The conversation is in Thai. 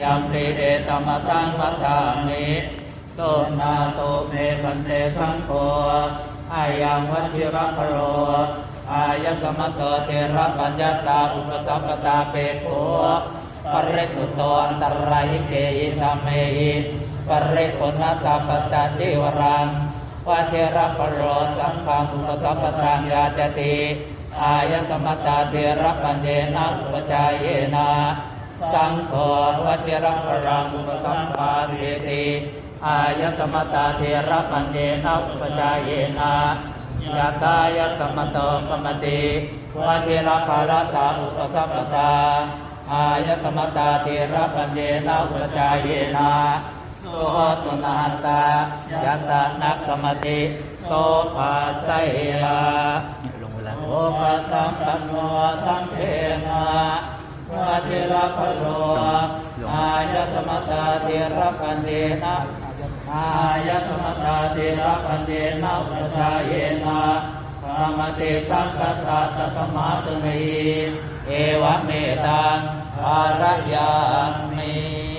ยัมปิเอตมะตังมัตตามิโสนาโตเมปันเตสังโฆอายังวัชิระพโรอายสมะโตเทระปัญญาตาอุปสัมปตาเปโขปริสุทโตอันตรายเกยิธรรมเมหิปริปุณณสัพพตติวรังวะเทระพโรสังฆังอุปสัมปตังยาจติอายสมะตาเทระปัญเยนะอุปจายเนะสังโฆวชิรพรังอุปสัมปาเทติอายสมตาเทระปัญเยนะอุปจายนะยาสายสมโตปมติวชิรภาราสาอุปสัมปตาอายสมตาเทระปัญเยนะอุปจายนะโสตุนาสายัตตะนักสมติโตปัสสยาโอปัสสัมปันโนสังเฆนะวะเทระพโรอายสมตาเทระปัญเยนะอายสมตาเทระปัญเยนะอุปจายนะปรมติสังคัสสะสมาตุเมเอวะเมตังภารยามิ